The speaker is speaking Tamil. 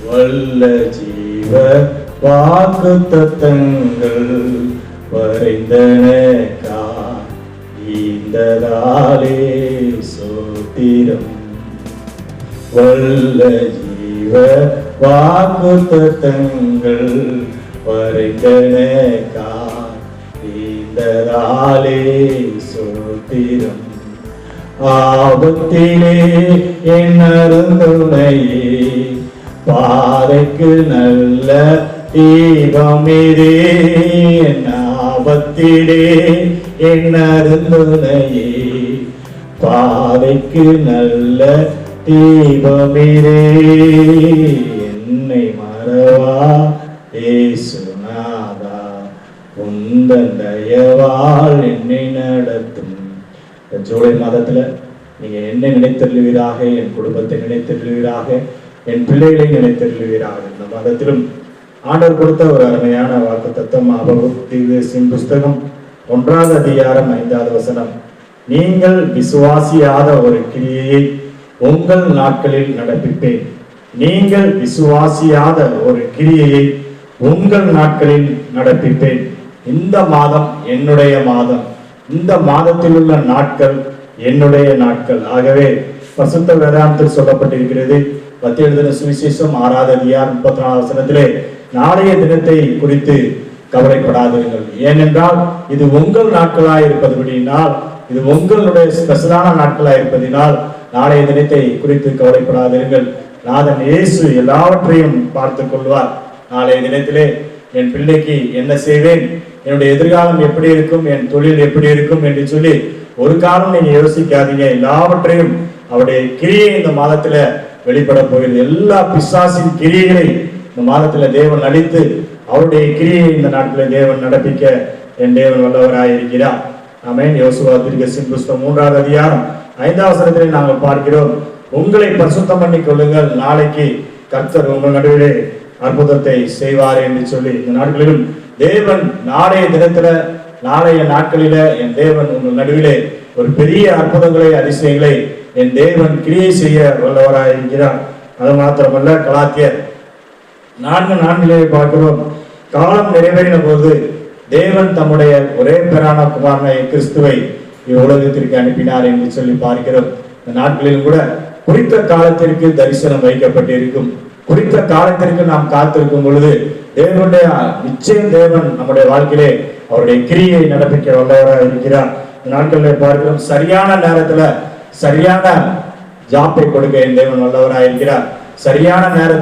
வல்ல ஜீவ வாக்கு தத்தங்கள் வரைந்தனக்கா ஈந்ததாலே சோத்திரம். வல்ல ஜீவ வாக்கு தத்தங்கள் வரைந்தனக்கா ஈந்ததாலே சோத்திரம். ஆபத்திலே என் அருந்துணையே, பாதைக்கு நல்ல தீபமிதே. என் ஆபத்திலே என் அருந்துணையே, பாதைக்கு நல்ல தீபமிதே. என்னை மறவா இயேசுநாதா, உந்தன் தயவால் என்னை நடத்தும். ஜூலை மாதத்துல நீங்க என்னை நினைத்தருளுவீராக, என் குடும்பத்தை நினைத்தருளுவீராக, என் பிள்ளைகளை நினைத்தருளுவீராக. இந்த மாதத்திலும் ஆண்டவர் கொடுத்த ஒரு அருமையான வாக்குத்தத்தம் ஆபகுத்தின் புஸ்தகம் 1வது அதிகாரம் 5வது வசனம். நீங்கள் விசுவாசியாத ஒரு கிரியையை உங்கள் நாட்களில் நடப்பிப்பேன். நீங்கள் விசுவாசியாத ஒரு கிரியையை உங்கள் நாட்களில் நடப்பிப்பேன். இந்த மாதம் என்னுடைய மாதம், இந்த மாதத்தில் உள்ள நாட்கள் என்னுடைய நாட்கள். ஆகவே பரிசுத்த வேதாந்தத்தில் சொல்லப்பட்டிருக்கிறது. மத்திய எழுதின சுவிசேஷம் 6வது அதிகாரம் 34வது வசனத்திலே, நாளைய தினத்தை குறித்து கவலைப்படாதீர்கள், ஏனென்றால் இது உங்கள் நாட்களாய் இருப்பதுபடியினால், இது உங்களுடைய ஸ்பெஷலான நாட்களாய் இருப்பதினால் நாளைய தினத்தை குறித்து கவலைப்படாதீர்கள். நாதன் இயேசு எல்லாவற்றையும் பார்த்துக் கொள்வார். நாளைய தினத்திலே என் பிள்ளைக்கு என்ன செய்வேன், என்னுடைய எதிர்காலம் எப்படி இருக்கும், என் தொழில் எப்படி இருக்கும் என்று சொல்லி ஒரு காலம் நீங்க யோசிக்காதீங்க. எல்லாவற்றையும் அவருடைய கிரியை இந்த மாதத்துல வெளிப்பட போகிறது. எல்லா பிசாசின் கிரியைகளை இந்த மாதத்துல தேவன் அளித்து அவருடைய கிரியை இந்த நாட்டில தேவன் நடப்பிக்க என் தேவன் வல்லவராயிருக்கிறார். ஆமென். யோசுவா தீர்க்கதரிசியின் புஸ்தகம் 3வது அதிகாரம் 5வது வசனத்திலே நாங்கள் பார்க்கிறோம், உங்களை பரிசுத்தம் பண்ணிக் கொள்ளுங்கள், நாளைக்கு கர்த்தர் உங்கள் நடுவிலே அற்புதத்தை செய்வார் என்று சொல்லி இந்த நாட்களிலும் தேவன் நாளைய தினத்துல, நாளைய நாட்களில என் தேவன் உங்கள் நடுவிலே ஒரு பெரிய அற்புதங்களை, அதிசயங்களை என் தேவன் கிரியை செய்ய வல்லவராயிருக்கிறார். அது மாத்திரமல்ல, கலாத்தியர் 4:4 பார்க்கிறோம், காலம் நிறைவேறின போது தேவன் தம்முடைய ஒரே பேரான குமாரனாகிய கிறிஸ்துவை உலகத்திற்கு அனுப்பினார் என்று சொல்லி பார்க்கிறோம். இந்த நாட்களில் கூட குறித்த காலத்திற்கு தரிசனம் வைக்கப்பட்டிருக்கும். குறித்த காலத்திற்கு நாம் காத்திருக்கும் பொழுது தேவனுடைய நிச்சயம் தேவன் நம்முடைய வாழ்க்கையிலே அவருடைய கிரியை நடப்பிக்க வல்லவராக இருக்கிறார். நாட்களில் பார்க்கிறோம், சரியான நேரத்துல சரியான ஜாப்பை கொடுக்க என் தேவன் வல்லவராக இருக்கிறார். சரியான நேரத்தில்